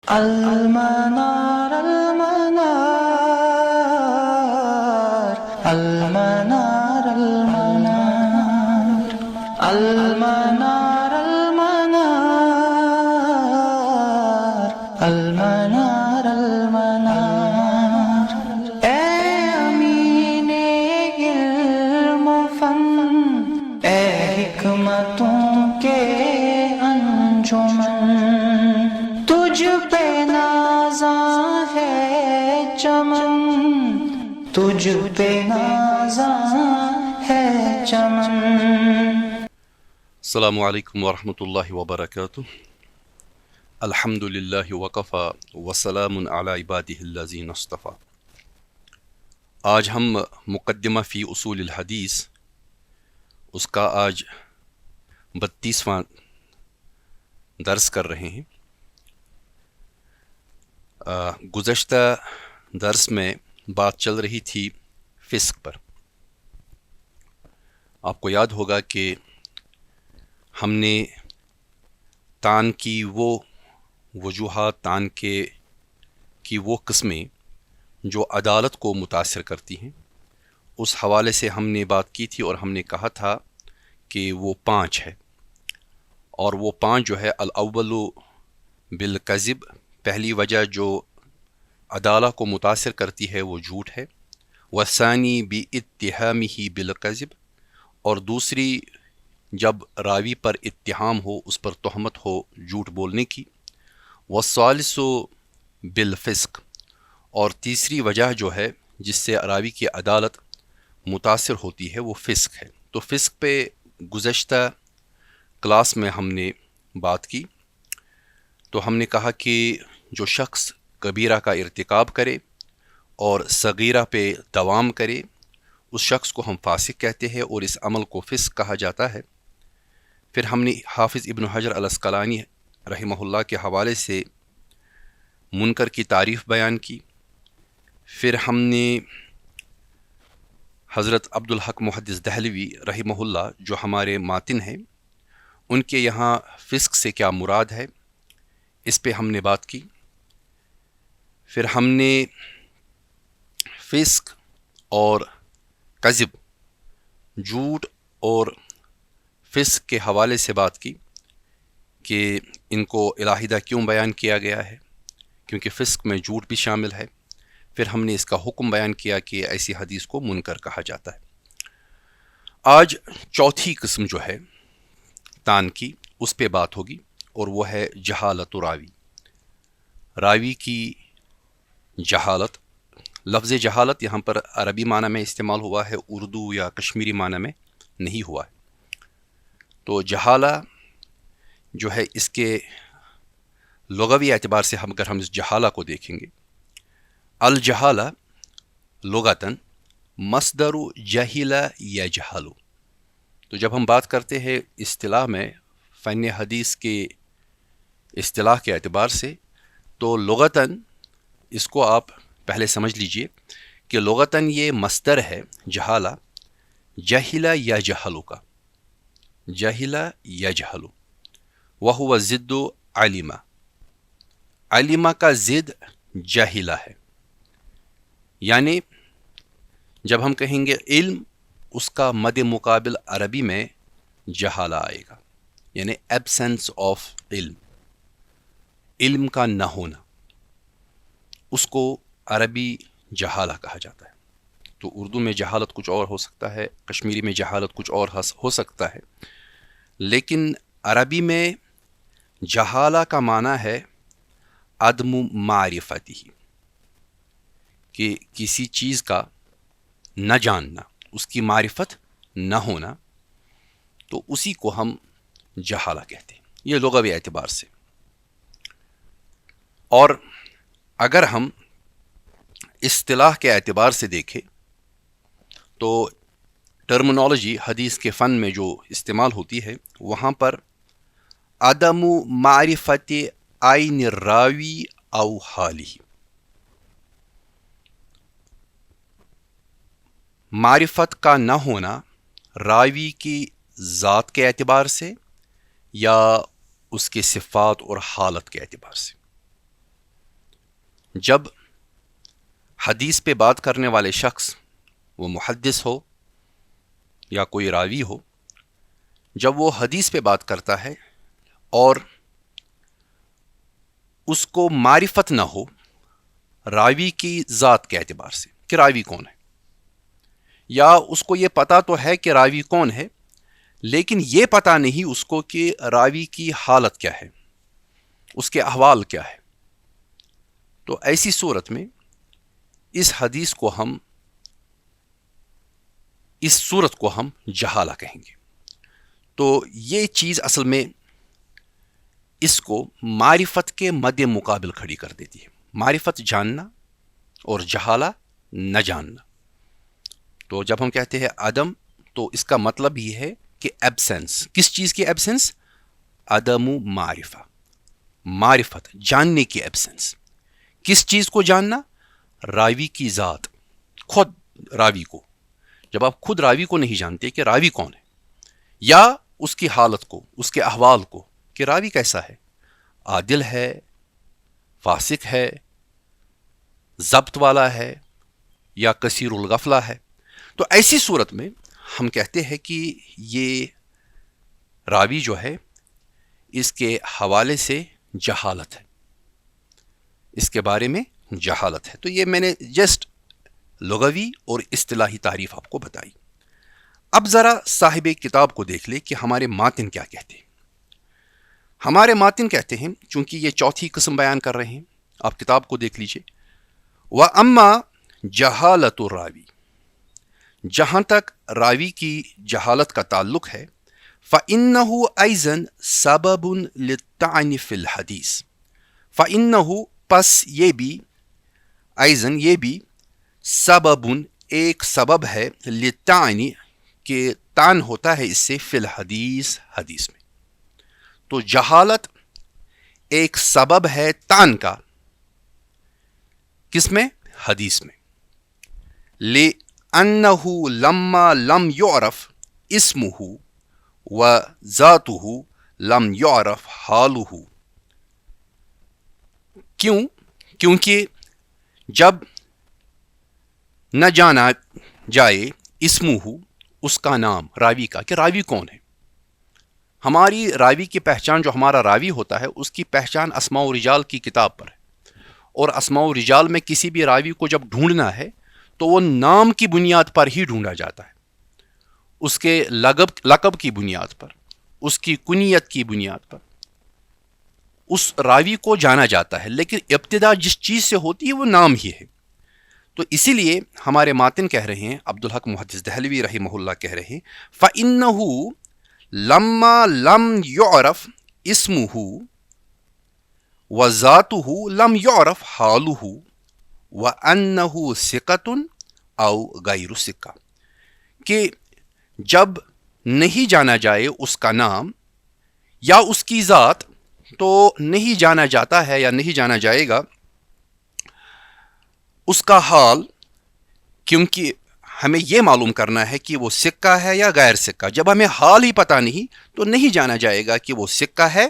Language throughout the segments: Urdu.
المنار المنار المنار المنار المنار المنار المنار المنار اے امین علم و فن، اے حکمتوں کے انجمن، تجھ پہ نازاں ہے چمن، تجھ پہ نازاں ہے چمن۔ السلام علیکم ورحمۃ اللہ وبرکاتہ۔ الحمد للہ وکفیٰ وسلام علی عبادہ الذین اصطفیٰ۔ آج ہم مقدمہ فی اصول الحدیث، اس کا آج 32واں درس کر رہے ہیں۔ گزشتہ درس میں بات چل رہی تھی فسق پر۔ آپ کو یاد ہوگا کہ ہم نے تان کی وہ وجوہات، تان کی وہ قسمیں جو عدالت کو متاثر کرتی ہیں، اس حوالے سے ہم نے بات کی تھی، اور ہم نے کہا تھا کہ وہ 5 ہے، اور وہ 5 جو ہے الاول بالکذب، پہلی وجہ جو عدالت کو متاثر کرتی ہے وہ جھوٹ ہے، والثانی باتہامہ بالکذب، اور دوسری جب راوی پر اتہام ہو، اس پر تہمت ہو جھوٹ بولنے کی، والثالث بالفسق، اور تیسری وجہ جو ہے جس سے راوی کی عدالت متاثر ہوتی ہے وہ فسق ہے۔ تو فسق پہ گزشتہ کلاس میں ہم نے بات کی، تو ہم نے کہا کہ جو شخص کبیرہ کا ارتکاب کرے اور صغیرہ پہ دوام کرے، اس شخص کو ہم فاسق کہتے ہیں، اور اس عمل کو فسق کہا جاتا ہے۔ پھر ہم نے حافظ ابن حجر العسقلانی رحمہ اللہ کے حوالے سے منکر کی تعریف بیان کی۔ پھر ہم نے حضرت عبدالحق محدث دہلوی رحمہ اللہ جو ہمارے ماتن ہیں، ان کے یہاں فسق سے کیا مراد ہے، اس پہ ہم نے بات کی۔ پھر ہم نے فسق اور کذب، جھوٹ اور فسق کے حوالے سے بات کی کہ ان کو علیحدہ کیوں بیان کیا گیا ہے، کیونکہ فسق میں جھوٹ بھی شامل ہے۔ پھر ہم نے اس کا حکم بیان کیا کہ ایسی حدیث کو منکر کہا جاتا ہے۔ آج چوتھی قسم جو ہے تان کی، اس پہ بات ہوگی، اور وہ ہے جہالت راوی، راوی کی جہالت۔ لفظ جہالت یہاں پر عربی معنی میں استعمال ہوا ہے، اردو یا کشمیری معنی میں نہیں ہوا ہے۔ تو جہالہ جو ہے، اس کے لغوی اعتبار سے اگر ہم اس جہالہ کو دیکھیں گے، الجہالہ لغتاً مصدر جہل یجہل۔ تو جب ہم بات کرتے ہیں اصطلاح میں، فن حدیث کے اصطلاح کے اعتبار سے، تو لغتاً اس کو آپ پہلے سمجھ لیجئے کہ لغتاً یہ مصدر ہے جہالہ، جہل یجہل کا، جہل یجہل، وہو ضد علم، علم کا ضد جہلہ ہے۔ یعنی جب ہم کہیں گے علم، اس کا مد مقابل عربی میں جہالہ آئے گا، یعنی ایبسنس آف علم، علم کا نہ ہونا، اس کو عربی جہالہ کہا جاتا ہے۔ تو اردو میں جہالت کچھ اور ہو سکتا ہے، کشمیری میں جہالت کچھ اور ہو سکتا ہے، لیکن عربی میں جہالہ کا معنی ہے عدم معرفتی، کہ کسی چیز کا نہ جاننا، اس کی معرفت نہ ہونا، تو اسی کو ہم جہالہ کہتے ہیں، یہ لغوی اعتبار سے۔ اور اگر ہم اصطلاح کے اعتبار سے دیکھیں تو ٹرمنالوجی حدیث کے فن میں جو استعمال ہوتی ہے، وہاں پر عدم معرفت عین الراوی او حالہ، معرفت کا نہ ہونا راوی کی ذات کے اعتبار سے یا اس کے صفات اور حالت کے اعتبار سے۔ جب حدیث پہ بات کرنے والے شخص وہ محدث ہو یا کوئی راوی ہو، جب وہ حدیث پہ بات کرتا ہے اور اس کو معرفت نہ ہو راوی کی ذات کے اعتبار سے کہ راوی کون ہے، یا اس کو یہ پتہ تو ہے کہ راوی کون ہے لیکن یہ پتہ نہیں اس کو کہ راوی کی حالت کیا ہے، اس کے احوال کیا ہے، تو ایسی صورت میں اس حدیث کو اس صورت کو ہم جہالہ کہیں گے۔ تو یہ چیز اصل میں اس کو معرفت کے مد مقابل کھڑی کر دیتی ہے، معرفت جاننا اور جہالہ نہ جاننا۔ تو جب ہم کہتے ہیں عدم تو اس کا مطلب یہ ہے کہ ایبسنس، کس چیز کی ایبسنس؟ عدم معرفہ، معرفت جاننے کی ایبسنس۔ کس چیز کو جاننا؟ راوی کی ذات، خود راوی کو۔ جب آپ خود راوی کو نہیں جانتے کہ راوی کون ہے، یا اس کی حالت کو، اس کے احوال کو کہ راوی کیسا ہے، عادل ہے، فاسق ہے، ضبط والا ہے یا کثیر الغفلہ ہے، تو ایسی صورت میں ہم کہتے ہیں کہ یہ راوی جو ہے اس کے حوالے سے جہالت ہے، اس کے بارے میں جہالت ہے۔ تو یہ میں نے جسٹ لغوی اور اصطلاحی تعریف آپ کو بتائی۔ اب ذرا صاحب کتاب کو دیکھ لے کہ ہمارے ماتن کیا کہتے ہیں۔ ہمارے ماتن کہتے ہیں، چونکہ یہ چوتھی قسم بیان کر رہے ہیں، آپ کتاب کو دیکھ لیجئے۔ وَأَمَّا جَهَالَةُ الرَّاوِي، جہاں تک راوی کی جہالت کا تعلق ہے، فَإِنَّهُ أَيْضًا سَبَبٌ لِلطَّعْنِ فِي الْحَدِيثِ، فَإِنَّهُ پس یہ بھی، ایضاً یہ بھی، سببٌ ایک سبب ہے، لِلطَّعْنِ کہ طعن ہوتا ہے اس سے، فی الحدیث حدیث میں۔ تو جہالت ایک سبب ہے طعن کا، کس میں؟ حدیث میں۔ لِأَنَّهُ لَمَّا لَمْ يُعْرَفْ اسْمُهُ وَذَاتُهُ لَمْ يُعْرَفْ حَالُهُ۔ کیوں؟ کیونکہ جب نہ جانا جائے اسمہ، اس کا نام، راوی کا، کہ راوی کون ہے۔ ہماری راوی کی پہچان، جو ہمارا راوی ہوتا ہے اس کی پہچان اسماء و رجال کی کتاب پر ہے، اور اسماء و رجال میں کسی بھی راوی کو جب ڈھونڈنا ہے تو وہ نام کی بنیاد پر ہی ڈھونڈا جاتا ہے، اس کے لقب کی بنیاد پر، اس کی کنیت کی بنیاد پر اس راوی کو جانا جاتا ہے، لیکن ابتدا جس چیز سے ہوتی ہے وہ نام ہی ہے۔ تو اسی لیے ہمارے ماتن کہہ رہے ہیں، عبدالحق محدث دہلوی رحمہ اللہ کہہ رہے ہیں، فَإِنَّهُ لَمَّا لَمْ يُعْرَفْ اسْمُهُ وَذَاتُهُ لَمْ يُعْرَفْ حَالُهُ وَأَنَّهُ ثِقَةٌ أَوْ غَيْرُ ثِقَةٍ، کہ جب نہیں جانا جائے اس کا نام یا اس کی ذات، تو نہیں جانا جاتا ہے یا نہیں جانا جائے گا اس کا حال، کیونکہ ہمیں یہ معلوم کرنا ہے کہ وہ سکہ ہے یا غیر سکہ۔ جب ہمیں حال ہی پتہ نہیں تو نہیں جانا جائے گا کہ وہ سکہ ہے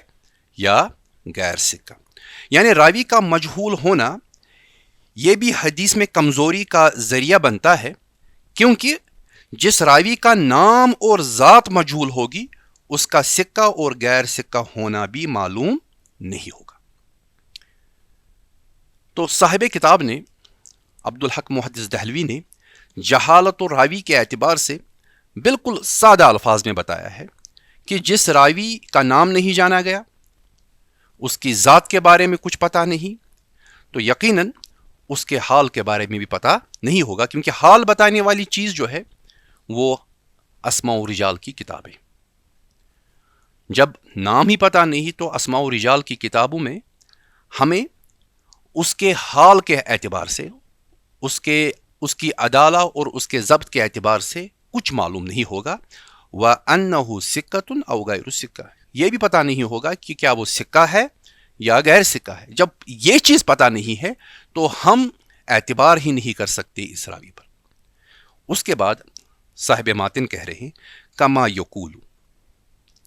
یا غیر سکہ۔ یعنی راوی کا مجہول ہونا یہ بھی حدیث میں کمزوری کا ذریعہ بنتا ہے، کیونکہ جس راوی کا نام اور ذات مجہول ہوگی اس کا سکہ اور غیر سکہ ہونا بھی معلوم نہیں ہوگا۔ تو صاحب کتاب نے، عبدالحق محدث دہلوی نے، جہالت و راوی کے اعتبار سے بالکل سادہ الفاظ میں بتایا ہے کہ جس راوی کا نام نہیں جانا گیا، اس کی ذات کے بارے میں کچھ پتہ نہیں، تو یقیناً اس کے حال کے بارے میں بھی پتہ نہیں ہوگا، کیونکہ حال بتانے والی چیز جو ہے وہ اسماء و رجال کی کتاب ہے۔ جب نام ہی پتہ نہیں تو اسماء و رجال کی کتابوں میں ہمیں اس کے حال کے اعتبار سے، اس کی عدالت اور اس کے ضبط کے اعتبار سے کچھ معلوم نہیں ہوگا۔ وَأَنَّهُ ثِقَةٌ أَوْ غَيْرُ ثِقَةٍ، یہ بھی پتہ نہیں ہوگا کہ کیا وہ سکہ ہے یا غیر سکہ ہے۔ جب یہ چیز پتہ نہیں ہے تو ہم اعتبار ہی نہیں کر سکتے اس راوی پر۔ اس کے بعد صاحب ماتن کہہ رہے ہیں، کما یقول،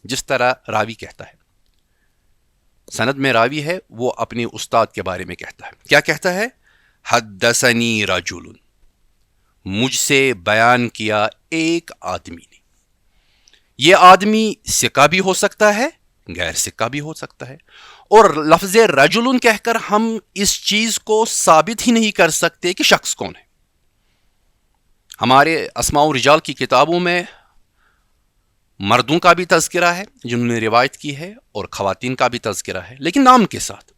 جس طرح راوی کہتا ہے، سند میں راوی ہے وہ اپنے استاد کے بارے میں کہتا ہے. کیا کہتا ہے؟ حدثنی رجل، مجھ سے بیان کیا ایک آدمی نے. یہ آدمی ثقہ بھی ہو سکتا ہے، غیر ثقہ بھی ہو سکتا ہے. اور لفظ رجل کہہ کر ہم اس چیز کو ثابت ہی نہیں کر سکتے کہ شخص کون ہے. ہمارے اسماء و رجال کی کتابوں میں مردوں کا بھی تذکرہ ہے جنہوں نے روایت کی ہے، اور خواتین کا بھی تذکرہ ہے، لیکن نام کے ساتھ.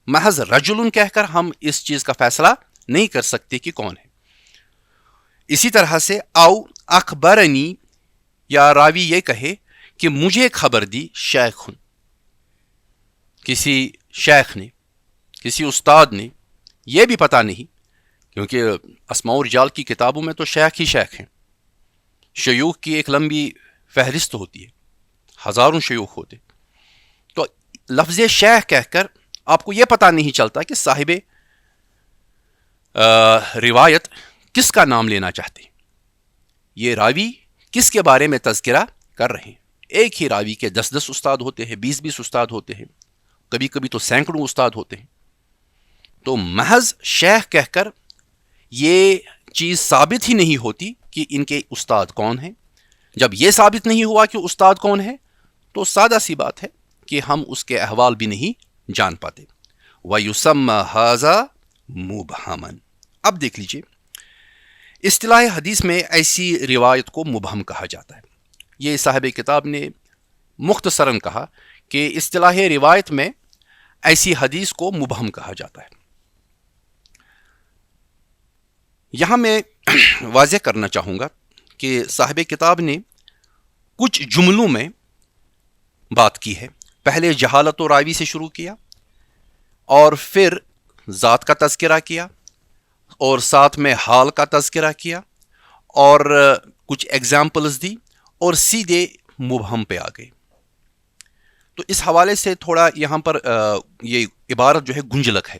محض رجل کہہ کر ہم اس چیز کا فیصلہ نہیں کر سکتے کہ کون ہے. اسی طرح سے او اخبرنی، یا راوی یہ کہے کہ مجھے خبر دی شیخ، کسی شیخ نے، کسی استاد نے. یہ بھی پتہ نہیں، کیونکہ اسماء و رجال کی کتابوں میں تو شیخ ہی شیخ ہیں. شیوخ کی ایک لمبی فہرست ہوتی ہے، ہزاروں شیوخ ہوتے. تو لفظ شیخ کہہ کر آپ کو یہ پتہ نہیں چلتا کہ صاحب روایت کس کا نام لینا چاہتے ہیں، یہ راوی کس کے بارے میں تذکرہ کر رہے ہیں. ایک ہی راوی کے 10 استاد ہوتے ہیں، 20 استاد ہوتے ہیں، کبھی کبھی تو سینکڑوں استاد ہوتے ہیں. تو محض شیخ کہہ کر یہ چیز ثابت ہی نہیں ہوتی کہ ان کے استاد کون ہیں. جب یہ ثابت نہیں ہوا کہ استاد کون ہے تو سادہ سی بات ہے کہ ہم اس کے احوال بھی نہیں جان پاتے. وَيُسَمَّ هَذَا مُبْهَمًا. اب دیکھ لیجئے، اصطلاح حدیث میں ایسی روایت کو مبہم کہا جاتا ہے. یہ صاحب کتاب نے مختصراً کہا کہ اصطلاح روایت میں ایسی حدیث کو مبہم کہا جاتا ہے. یہاں میں واضح کرنا چاہوں گا کہ صاحب کتاب نے کچھ جملوں میں بات کی ہے. پہلے جہالت و راوی سے شروع کیا، اور پھر ذات کا تذکرہ کیا، اور ساتھ میں حال کا تذکرہ کیا، اور کچھ ایگزامپلز دی، اور سیدھے مبہم پہ آ گئے. تو اس حوالے سے تھوڑا یہاں پر یہ عبارت جو ہے گنجلک ہے.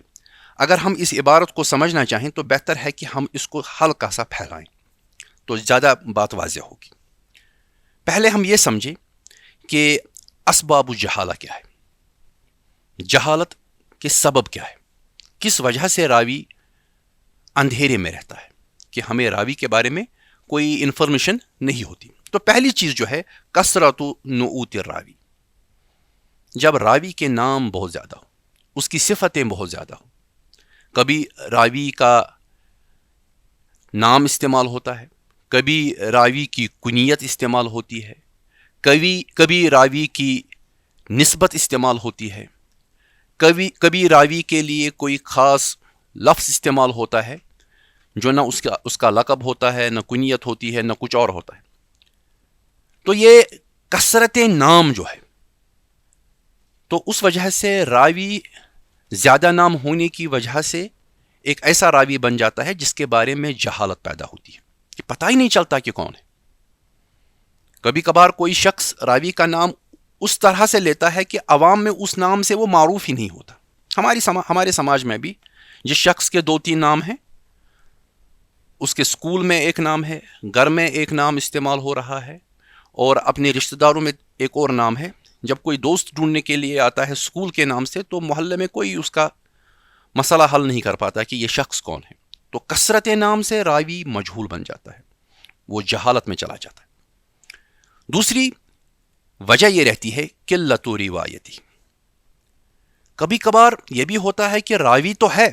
اگر ہم اس عبارت کو سمجھنا چاہیں تو بہتر ہے کہ ہم اس کو ہلکا سا پھیلائیں تو زیادہ بات واضح ہوگی. پہلے ہم یہ سمجھیں کہ اسباب الجہالہ کیا ہے، جہالت کے سبب کیا ہے، کس وجہ سے راوی اندھیرے میں رہتا ہے کہ ہمیں راوی کے بارے میں کوئی انفارمیشن نہیں ہوتی. تو پہلی چیز جو ہے کثرت نعوت الراوی. جب راوی کے نام بہت زیادہ ہو، اس کی صفتیں بہت زیادہ ہو. کبھی راوی کا نام استعمال ہوتا ہے، کبھی راوی کی کنیت استعمال ہوتی ہے، کبھی راوی کی نسبت استعمال ہوتی ہے، کبھی راوی کے لیے کوئی خاص لفظ استعمال ہوتا ہے جو نہ اس کا لقب ہوتا ہے، نہ کنیت ہوتی ہے، نہ کچھ اور ہوتا ہے. تو یہ کثرت نام جو ہے، تو اس وجہ سے راوی زیادہ نام ہونے کی وجہ سے ایک ایسا راوی بن جاتا ہے جس کے بارے میں جہالت پیدا ہوتی ہے کہ پتہ ہی نہیں چلتا کہ کون ہے. کبھی کبھار کوئی شخص راوی کا نام اس طرح سے لیتا ہے کہ عوام میں اس نام سے وہ معروف ہی نہیں ہوتا. ہمارے سماج میں بھی جس شخص کے 2-3 نام ہیں، اس کے سکول میں ایک نام ہے، گھر میں ایک نام استعمال ہو رہا ہے، اور اپنے رشتہ داروں میں ایک اور نام ہے. جب کوئی دوست ڈھونڈنے کے لیے آتا ہے سکول کے نام سے تو محلے میں کوئی اس کا مسئلہ حل نہیں کر پاتا کہ یہ شخص کون ہے. تو کثرت نام سے راوی مجہول بن جاتا ہے، وہ جہالت میں چلا جاتا ہے. دوسری وجہ یہ رہتی ہے قلت روایتی. کبھی کبھار یہ بھی ہوتا ہے کہ راوی تو ہے،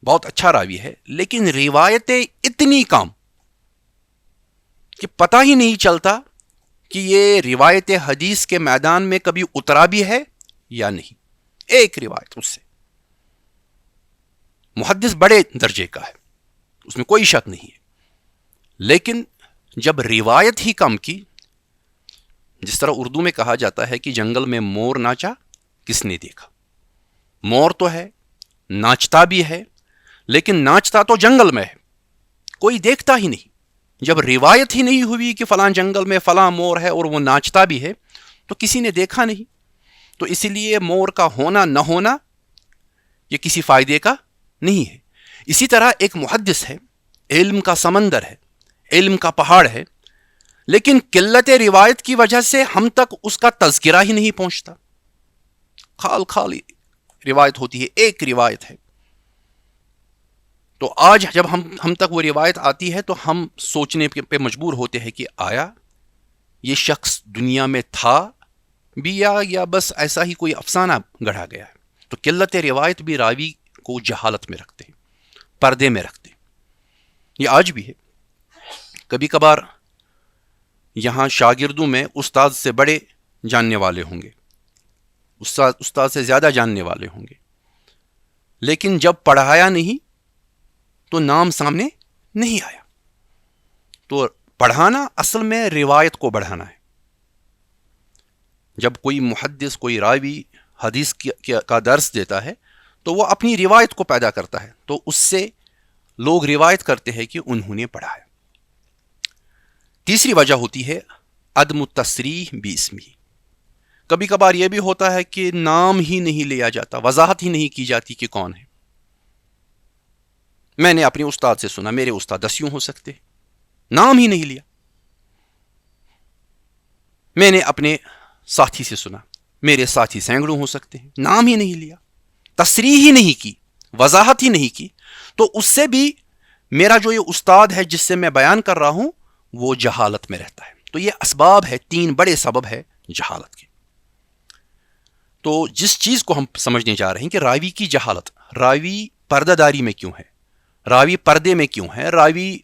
بہت اچھا راوی ہے، لیکن روایتیں اتنی کم کہ پتہ ہی نہیں چلتا کہ یہ روایت حدیث کے میدان میں کبھی اترا بھی ہے یا نہیں. ایک روایت اس سے محدث بڑے درجے کا ہے، اس میں کوئی شک نہیں ہے، لیکن جب روایت ہی کم کی، جس طرح اردو میں کہا جاتا ہے کہ جنگل میں مور ناچا کس نے دیکھا. مور تو ہے، ناچتا بھی ہے، لیکن ناچتا تو جنگل میں ہے، کوئی دیکھتا ہی نہیں. جب روایت ہی نہیں ہوئی کہ فلاں جنگل میں فلاں مور ہے اور وہ ناچتا بھی ہے تو کسی نے دیکھا نہیں. تو اسی لیے مور کا ہونا نہ ہونا یہ کسی فائدے کا نہیں ہے. اسی طرح ایک محدث ہے، علم کا سمندر ہے، علم کا پہاڑ ہے، لیکن قلت روایت کی وجہ سے ہم تک اس کا تذکرہ ہی نہیں پہنچتا. کھال کھال روایت ہوتی ہے، ایک روایت ہے. تو آج جب ہم تک وہ روایت آتی ہے تو ہم سوچنے پہ مجبور ہوتے ہیں کہ آیا یہ شخص دنیا میں تھا بھی یا بس ایسا ہی کوئی افسانہ گڑھا گیا ہے. تو قلت روایت بھی راوی کو جہالت میں رکھتے ہیں، پردے میں رکھتے ہیں. یہ آج بھی ہے. کبھی کبھار یہاں شاگردوں میں استاد سے بڑے جاننے والے ہوں گے، استاد سے زیادہ جاننے والے ہوں گے، لیکن جب پڑھایا نہیں تو نام سامنے نہیں آیا. تو پڑھانا اصل میں روایت کو بڑھانا ہے. جب کوئی محدث، کوئی راوی حدیث کا درس دیتا ہے تو وہ اپنی روایت کو پیدا کرتا ہے، تو اس سے لوگ روایت کرتے ہیں کہ انہوں نے پڑھا ہے. تیسری وجہ ہوتی ہے عدم التصریح باسمہ. کبھی کبھار یہ بھی ہوتا ہے کہ نام ہی نہیں لیا جاتا، وضاحت ہی نہیں کی جاتی کہ کون ہے. میں نے اپنے استاد سے سنا، میرے استاد 10 ہو سکتے، نام ہی نہیں لیا. میں نے اپنے ساتھی سے سنا، میرے ساتھی سینکڑوں ہو سکتے ہیں، نام ہی نہیں لیا، تصریح ہی نہیں کی، وضاحت ہی نہیں کی. تو اس سے بھی میرا جو یہ استاد ہے جس سے میں بیان کر رہا ہوں وہ جہالت میں رہتا ہے. تو یہ اسباب ہے، 3 بڑے سبب ہے جہالت کے. تو جس چیز کو ہم سمجھنے جا رہے ہیں کہ راوی کی جہالت، راوی پردہ داری میں کیوں ہے، راوی پردے میں کیوں ہے، راوی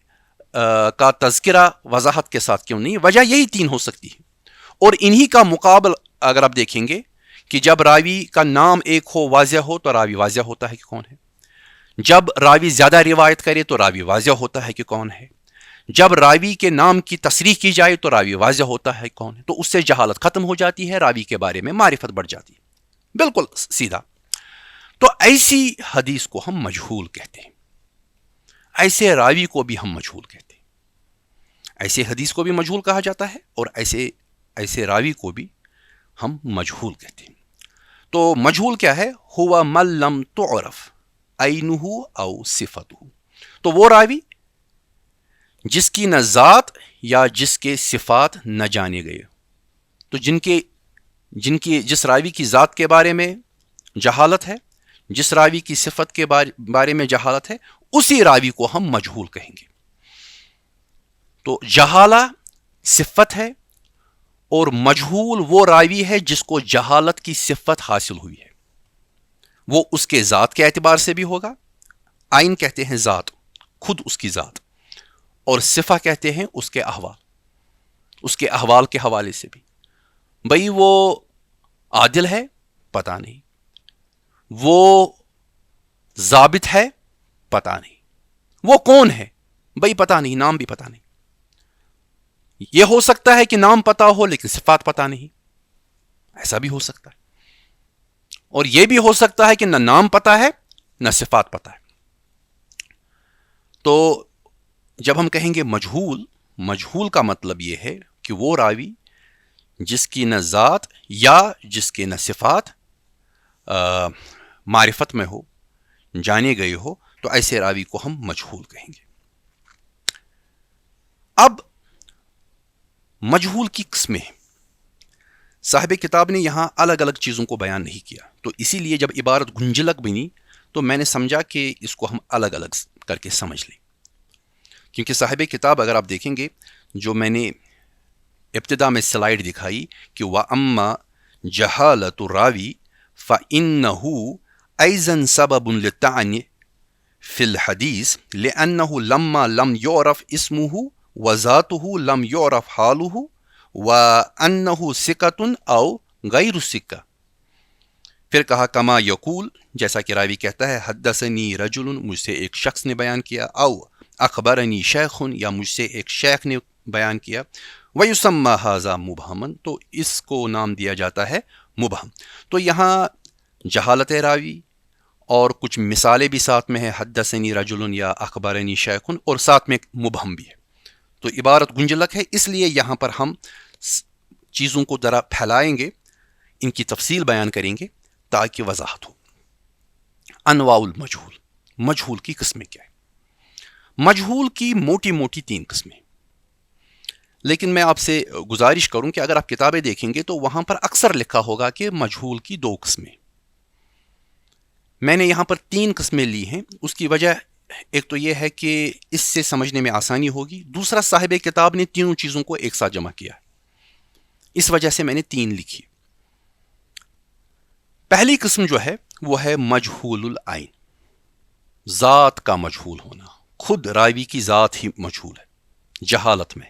کا تذکرہ وضاحت کے ساتھ کیوں نہیں، وجہ یہی 3 ہو سکتی ہے. اور انہی کا مقابل اگر آپ دیکھیں گے کہ جب راوی کا نام ایک ہو، واضح ہو، تو راوی واضح ہوتا ہے کہ کون ہے. جب راوی زیادہ روایت کرے تو راوی واضح ہوتا ہے کہ کون ہے. جب راوی کے نام کی تصریح کی جائے تو راوی واضح ہوتا ہے کون ہے. تو اس سے جہالت ختم ہو جاتی ہے، راوی کے بارے میں معرفت بڑھ جاتی ہے. بالکل سیدھا. تو ایسی حدیث کو ہم مجہول کہتے ہیں، ایسے راوی کو بھی ہم مجہول کہتے ہیں. ایسے حدیث کو بھی مجہول کہا جاتا ہے اور ایسے راوی کو بھی ہم مجہول کہتے ہیں. تو مجہول کیا ہے؟ ہوا من لم تعرف عینہ او صفتہ. تو وہ راوی جس کی نہ ذات یا جس کے صفات نہ جانے گئے. تو جس راوی کی ذات کے بارے میں جہالت ہے، جس راوی کی صفت کے بارے میں جہالت ہے، اسی راوی کو ہم مجہول کہیں گے. تو جہالہ صفت ہے اور مجہول وہ راوی ہے جس کو جہالت کی صفت حاصل ہوئی ہے. وہ اس کے ذات کے اعتبار سے بھی ہوگا، عین کہتے ہیں ذات، خود اس کی ذات، اور صفہ کہتے ہیں اس کے احوال، اس کے احوال کے حوالے سے بھی. بھئی وہ عادل ہے؟ پتہ نہیں. وہ ضابط ہے؟ پتہ نہیں. وہ کون ہے؟ بھئی پتہ نہیں، نام بھی پتہ نہیں. یہ ہو سکتا ہے کہ نام پتہ ہو لیکن صفات پتہ نہیں، ایسا بھی ہو سکتا ہے. اور یہ بھی ہو سکتا ہے کہ نہ نام پتہ ہے نہ صفات پتہ ہے. تو جب ہم کہیں گے مجہول کا مطلب یہ ہے کہ وہ راوی جس کی نہ ذات یا جس کے نہ صفات معرفت میں ہو، جانے گئے ہو، تو ایسے راوی کو ہم مجہول کہیں گے. اب مجہول کی قسمیں، صاحب کتاب نے یہاں الگ الگ چیزوں کو بیان نہیں کیا. تو اسی لیے جب عبارت گنجلک بنی تو میں نے سمجھا کہ اس کو ہم الگ الگ کر کے سمجھ لیں. کیونکہ صاحب کتاب اگر آپ دیکھیں گے، جو میں نے ابتدا میں سلائیڈ دکھائی کہ وَأَمَّا جَهَالَةُ الرَّاوِي فَإِنَّهُ أَيْضًا سَبَبٌ لِلطَّعْنِ فِي الْحَدِيثِ لِأَنَّهُ لَمَّا لَمْ يُعْرَفْ اسْمُهُ وَذَاتُهُ لَمْ يُعْرَفْ حَالُهُ وَأَنَّهُ ثِقَةٌ أَوْ غَيْرُ ثِقَةٍ. پھر کہا کما یقول، جیسا کہ راوی کہتا ہے حدثنی رجل، مجھ سے ایک شخص نے بیان کیا، او اخبرنی شیخ، یا مجھ سے ایک شیخ نے بیان کیا. ویسمى ھذا مبہما، تو اس کو نام دیا جاتا ہے مبہم. تو یہاں جہالت راوی اور کچھ مثالیں بھی ساتھ میں ہیں، حدثنی رجل یا اخبرنی شیخ، اور ساتھ میں مبہم بھی ہے. تو عبارت گنجلک ہے، اس لیے یہاں پر ہم چیزوں کو ذرا پھیلائیں گے، ان کی تفصیل بیان کریں گے تاکہ وضاحت ہو. انواع المجہول، مجہول کی قسمیں کیا ہے؟ مجہول کی موٹی موٹی 3 قسمیں. لیکن میں آپ سے گزارش کروں کہ اگر آپ کتابیں دیکھیں گے تو وہاں پر اکثر لکھا ہوگا کہ مجہول کی 2 قسمیں. میں نے یہاں پر 3 قسمیں لی ہیں. اس کی وجہ ایک تو یہ ہے کہ اس سے سمجھنے میں آسانی ہوگی. دوسرا صاحب کتاب نے تینوں چیزوں کو ایک ساتھ جمع کیا ہے, اس وجہ سے میں نے 3 لکھی. پہلی قسم جو ہے وہ ہے مجہول العین, ذات کا مجہول ہونا, خود راوی کی ذات ہی مجہول ہے, جہالت میں,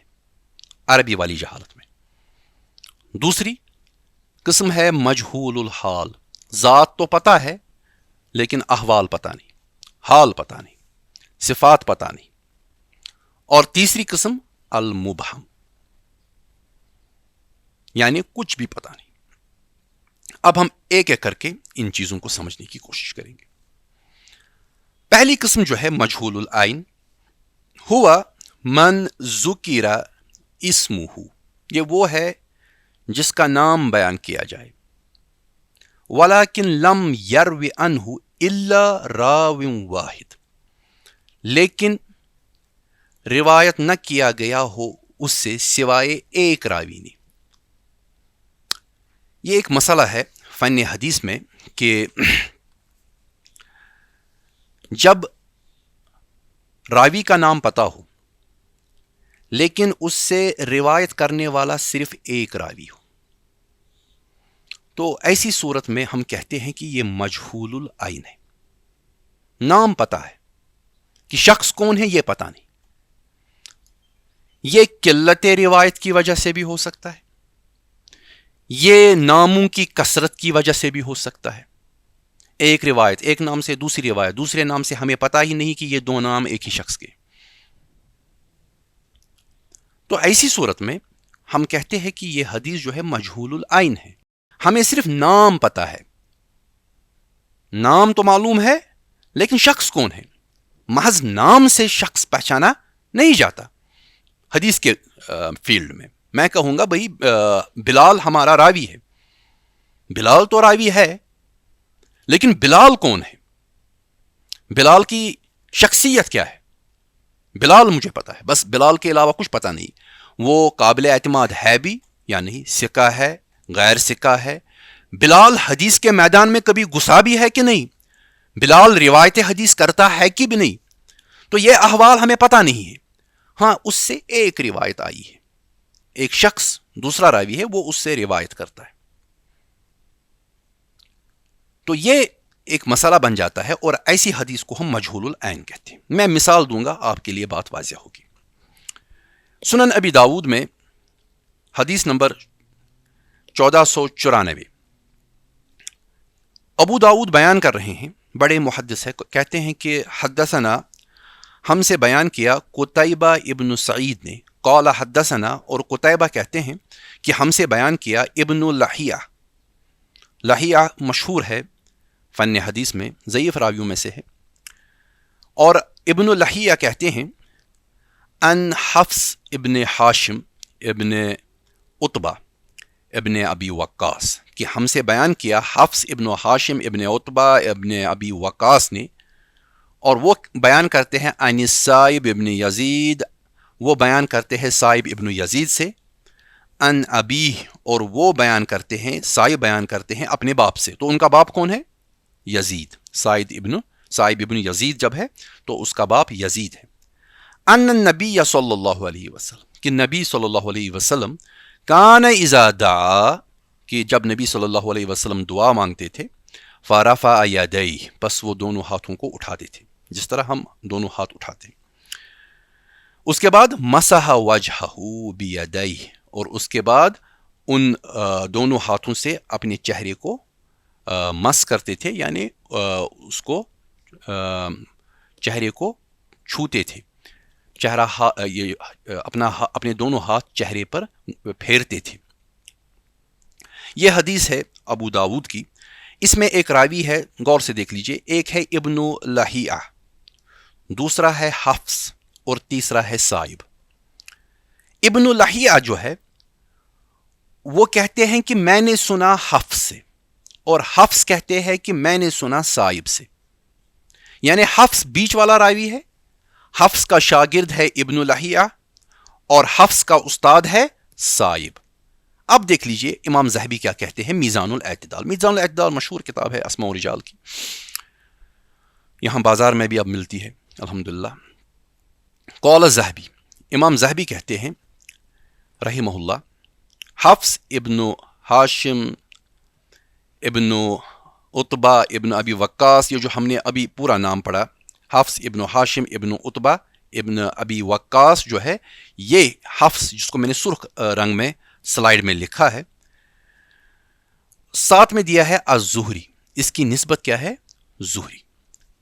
عربی والی جہالت میں. دوسری قسم ہے مجہول الحال, ذات تو پتہ ہے لیکن احوال پتہ نہیں, حال پتہ نہیں, صفات پتہ نہیں. اور تیسری قسم المبہم, یعنی کچھ بھی پتہ نہیں. اب ہم ایک ایک کر کے ان چیزوں کو سمجھنے کی کوشش کریں گے. پہلی قسم جو ہے مجہول العین, ہوا من ذکر اسمہ, یہ وہ ہے جس کا نام بیان کیا جائے, ولیکن لم یرو عنہ الا راو واحد, لیکن روایت نہ کیا گیا ہو اس سے سوائے ایک راوی نے. یہ ایک مسئلہ ہے فن حدیث میں کہ جب راوی کا نام پتہ ہو لیکن اس سے روایت کرنے والا صرف ایک راوی ہو, تو ایسی صورت میں ہم کہتے ہیں کہ یہ مجہول العین ہے. نام پتہ ہے کہ شخص کون ہے یہ پتہ نہیں. یہ قلت روایت کی وجہ سے بھی ہو سکتا ہے, یہ ناموں کی کثرت کی وجہ سے بھی ہو سکتا ہے. ایک روایت ایک نام سے, دوسری روایت دوسرے نام سے, ہمیں پتہ ہی نہیں کہ یہ 2 نام ایک ہی شخص کے. تو ایسی صورت میں ہم کہتے ہیں کہ یہ حدیث جو ہے مجہول العین ہے. ہمیں صرف نام پتہ ہے, نام تو معلوم ہے لیکن شخص کون ہے, محض نام سے شخص پہچانا نہیں جاتا. حدیث کے فیلڈ میں میں کہوں گا بھئی بلال ہمارا راوی ہے, بلال تو راوی ہے لیکن بلال کون ہے, بلال کی شخصیت کیا ہے, بلال مجھے پتا ہے, بس بلال کے علاوہ کچھ پتہ نہیں. وہ قابل اعتماد ہے بھی یا نہیں, ثقہ ہے غیر ثقہ ہے, بلال حدیث کے میدان میں کبھی گھسا بھی ہے کہ نہیں, بلال روایت حدیث کرتا ہے کہ بھی نہیں. تو یہ احوال ہمیں پتہ نہیں ہے. ہاں اس سے ایک روایت آئی ہے, ایک شخص دوسرا راوی ہے وہ اس سے روایت کرتا ہے, تو یہ ایک مسئلہ بن جاتا ہے اور ایسی حدیث کو ہم مجہول العین کہتے ہیں. میں مثال دوں گا, آپ کے لیے بات واضح ہوگی. سنن ابی داود میں حدیث نمبر 1494, ابو داود بیان کر رہے ہیں, بڑے محدث ہے, کہتے ہیں کہ حدثنا, ہم سے بیان کیا قتیبہ ابن سعید نے, قال حدثنا, اور قتیبہ کہتے ہیں کہ ہم سے بیان کیا ابن لہیہ. لہیہ مشہور ہے فن حدیث میں, ضعیف راویوں میں سے ہے. اور ابن لہیہ کہتے ہیں ان حفص ابن ہاشم ابن عتبہ ابن ابی وقاص, کہ ہم سے بیان کیا حفص ابن ہاشم ابن عتبہ ابن ابی وقاص نے, اور وہ بیان کرتے ہیں عن سائب ابن یزید, وہ بیان کرتے ہیں سائب ابن یزید سے, ان ابی, اور وہ بیان کرتے ہیں, سائب بیان کرتے ہیں اپنے باپ سے. تو ان کا باپ کون ہے؟ یزید. سائب ابن یزید جب ہے تو اس کا باپ یزید ہے. ان النبی صلی اللہ علیہ وسلم, کہ نبی صلی اللہ علیہ وسلم, کان اذا دعا, کہ جب نبی صلی اللہ علیہ وسلم دعا مانگتے تھے, فرفع یدیہ, بس وہ دونوں ہاتھوں کو اٹھاتے تھے جس طرح ہم دونوں ہاتھ اٹھاتے ہیں. اس کے بعد مسح وجہہ بیدیہ, اور اس کے بعد ان دونوں ہاتھوں سے اپنے چہرے کو مس کرتے تھے, یعنی اس کو چہرے کو چھوتے تھے, چہرہ اپنے دونوں ہاتھ چہرے پر پھیرتے تھے. یہ حدیث ہے ابو داود کی. اس میں ایک راوی ہے, غور سے دیکھ لیجئے, ایک ہے ابن لہیہ, دوسرا ہے حفص, اور تیسرا ہے سائب. ابن لہیہ جو ہے وہ کہتے ہیں کہ میں نے سنا حفص سے, اور حفص کہتے ہیں کہ میں نے سنا سائب سے, یعنی حفص بیچ والا راوی ہے. حفص کا شاگرد ہے ابن لہیہ اور حفص کا استاد ہے سائب. اب دیکھ لیجئے امام ذہبی کیا کہتے ہیں, میزان الاعتدال. میزان الاعتدال مشہور کتاب ہے اسماء و رجال کی. یہاں بازار میں بھی اب ملتی ہے الحمدللہ. قول زہبی، امام زہبی کہتے ہیں رحمہ اللہ، حفص ابن ہاشم ابن عتبہ ابن ابی وقاص، یہ جو ہم نے ابھی پورا نام پڑھا، حفص ابن ہاشم ابن عتبہ ابن ابی وقاص جو ہے، یہ حفص جس کو میں نے سرخ رنگ میں سلائیڈ میں لکھا ہے، ساتھ میں دیا ہے الزہری، اس کی نسبت کیا ہے؟ زہری.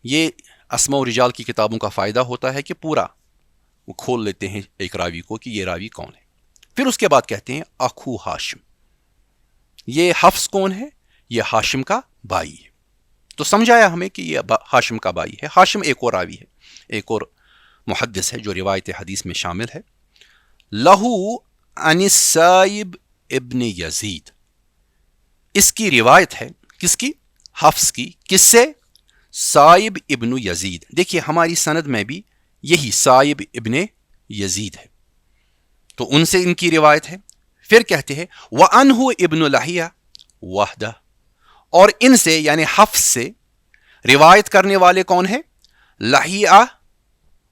یہ اسماء و رجال کی کتابوں کا فائدہ ہوتا ہے کہ پورا وہ کھول لیتے ہیں ایک راوی کو کہ یہ راوی کون ہے. پھر اس کے بعد کہتے ہیں اخو ہاشم. یہ حفص کون ہے؟ یہ ہاشم کا بھائی ہے. تو سمجھایا ہمیں کہ یہ ہاشم کا بھائی ہے. ہاشم ایک اور راوی ہے، ایک اور محدث ہے جو روایت حدیث میں شامل ہے. لہو عن السائب ابن یزید، اس کی روایت ہے، کس کی؟ حفص کی. کس سے؟ سائب ابن یزید. دیکھیے ہماری سند میں بھی یہی سائب ابن یزید ہے، تو ان سے ان کی روایت ہے. پھر کہتے ہیں وَأَنْهُ ابن لَحِيَّةَ وَحْدَةَ، اور ان سے یعنی حفص سے روایت کرنے والے کون ہیں؟ لہیہ،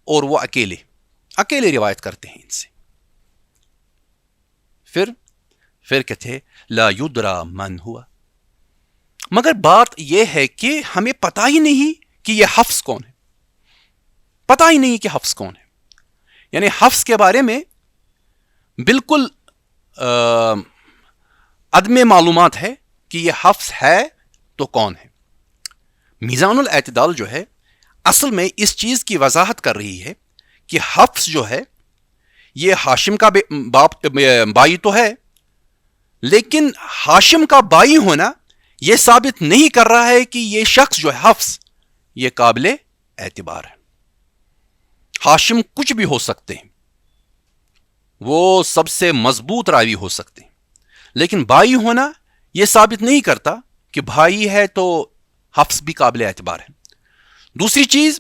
اور وہ اکیلے روایت کرتے ہیں ان سے. پھر کہتے ہیں لا یدرا من ہوا، مگر بات یہ ہے کہ ہمیں پتہ ہی نہیں کہ یہ حفص کون ہے. پتہ ہی نہیں کہ حفص کون ہے، یعنی حفص کے بارے میں بالکل عدم معلومات ہے کہ یہ حفص ہے تو کون ہے. میزان الاعتدال جو ہے اصل میں اس چیز کی وضاحت کر رہی ہے کہ حفص جو ہے یہ ہاشم کا بائی تو ہے، لیکن ہاشم کا بائی ہونا یہ ثابت نہیں کر رہا ہے کہ یہ شخص جو ہے حفص یہ قابل اعتبار ہے. ہاشم کچھ بھی ہو سکتے ہیں، وہ سب سے مضبوط راوی ہو سکتے ہیں، لیکن بھائی ہونا یہ ثابت نہیں کرتا کہ بھائی ہے تو حفص بھی قابل اعتبار ہے. دوسری چیز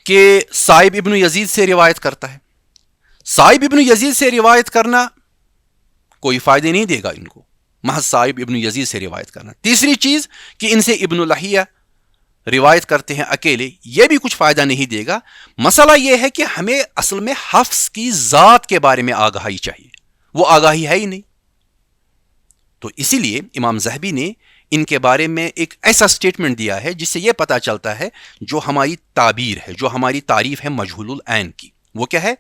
کہ سائب ابن یزید سے روایت کرتا ہے. سائب ابن یزید سے روایت کرنا کوئی فائدے نہیں دے گا ان کو، محض سائب ابن یزید سے روایت کرنا. تیسری چیز کہ ان سے ابن لہیہ روایت کرتے ہیں اکیلے، یہ بھی کچھ فائدہ نہیں دے گا. مسئلہ یہ ہے کہ ہمیں اصل میں حفص کی ذات کے بارے میں آگاہی چاہیے، وہ آگاہی ہے ہی نہیں. تو اسی لیے امام زہبی نے ان کے بارے میں ایک ایسا سٹیٹمنٹ دیا ہے جس سے یہ پتا چلتا ہے جو ہماری تعبیر ہے، جو ہماری تعریف ہے مجہول العین کی، وہ کیا ہے؟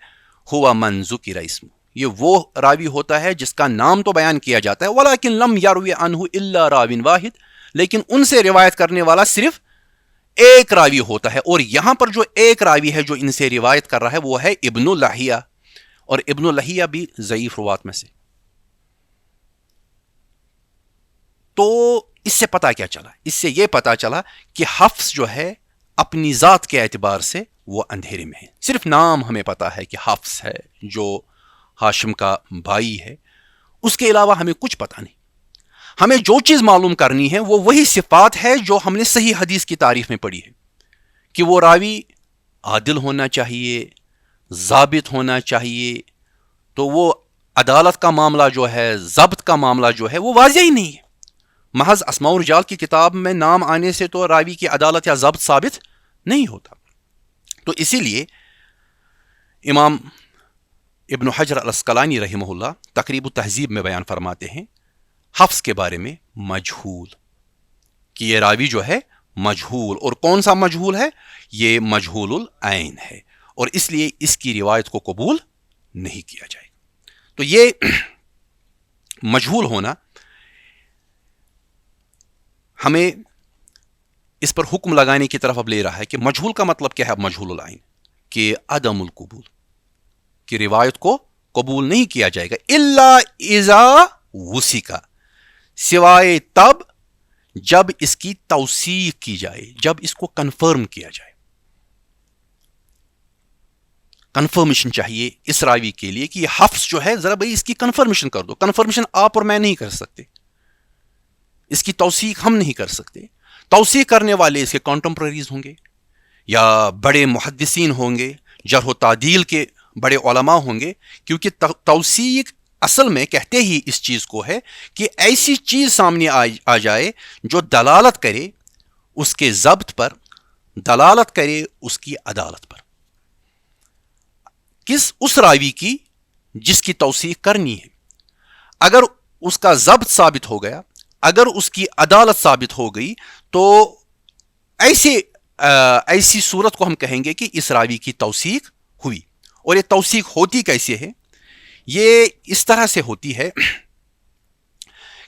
ہوا من ذکر اسمہ، یہ وہ راوی ہوتا ہے جس کا نام تو بیان کیا جاتا ہے، ولیکن لم یروی عنہ الا راوی واحد، لیکن ان سے روایت کرنے والا صرف ایک راوی ہوتا ہے. اور یہاں پر جو ایک راوی ہے جو ان سے روایت کر رہا ہے وہ ہے ابن لہیہ، اور ابن لہیہ بھی ضعیف روات میں سے. تو اس سے پتا کیا چلا؟ اس سے یہ پتا چلا کہ حفص جو ہے اپنی ذات کے اعتبار سے وہ اندھیرے میں ہے. صرف نام ہمیں پتا ہے کہ حفص ہے جو ہاشم کا بھائی ہے، اس کے علاوہ ہمیں کچھ پتا نہیں. ہمیں جو چیز معلوم کرنی ہے وہ وہی صفات ہے جو ہم نے صحیح حدیث کی تعریف میں پڑھی ہے، کہ وہ راوی عادل ہونا چاہیے، ضابط ہونا چاہیے. تو وہ عدالت کا معاملہ جو ہے، ضبط کا معاملہ جو ہے، وہ واضح ہی نہیں ہے. محض اسماء و رجال کی کتاب میں نام آنے سے تو راوی کی عدالت یا ضبط ثابت نہیں ہوتا. تو اسی لیے امام ابن حجر العسقلانی رحمہ اللہ تقریب التہذیب میں بیان فرماتے ہیں حفص کے بارے میں مجہول، کہ یہ راوی جو ہے مجہول. اور کون سا مجہول ہے؟ یہ مجہول العین ہے، اور اس لیے اس کی روایت کو قبول نہیں کیا جائے گا. تو یہ مجہول ہونا ہمیں اس پر حکم لگانے کی طرف اب لے رہا ہے کہ مجہول کا مطلب کیا ہے؟ اب مجہول العین کہ عدم القبول، کہ روایت کو قبول نہیں کیا جائے گا. الا اذا وثق، سوائے تب جب اس کی توثیق کی جائے، جب اس کو کنفرم کیا جائے. کنفرمیشن چاہیے اس راوی کے لیے کہ یہ حفص جو ہے ذرا بھائی اس کی کنفرمیشن کر دو. کنفرمیشن آپ اور میں نہیں کر سکتے، اس کی توثیق ہم نہیں کر سکتے. توثیق کرنے والے اس کے کانٹمپریریز ہوں گے، یا بڑے محدثین ہوں گے، جرح و تعدیل کے بڑے علماء ہوں گے. کیونکہ توثیق اصل میں کہتے ہی اس چیز کو ہے کہ ایسی چیز سامنے آ جائے جو دلالت کرے اس کے ضبط پر، دلالت کرے اس کی عدالت پر، اس راوی کی جس کی توثیق کرنی ہے. اگر اس کا ضبط ثابت ہو گیا، اگر اس کی عدالت ثابت ہو گئی، تو ایسی صورت کو ہم کہیں گے کہ اس راوی کی توثیق ہوئی. اور یہ توثیق ہوتی کیسے ہے؟ یہ اس طرح سے ہوتی ہے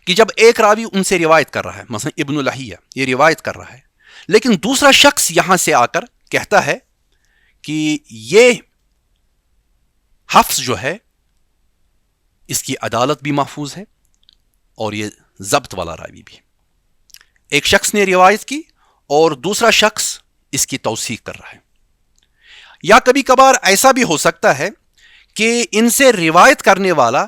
کہ جب ایک راوی ان سے روایت کر رہا ہے، مثلا ابن لہیہ یہ روایت کر رہا ہے، لیکن دوسرا شخص یہاں سے آ کر کہتا ہے کہ یہ حفظ جو ہے اس کی عدالت بھی محفوظ ہے اور یہ ضبط والا راوی بھی. ایک شخص نے روایت کی اور دوسرا شخص اس کی توثیق کر رہا ہے. یا کبھی کبھار ایسا بھی ہو سکتا ہے کہ ان سے روایت کرنے والا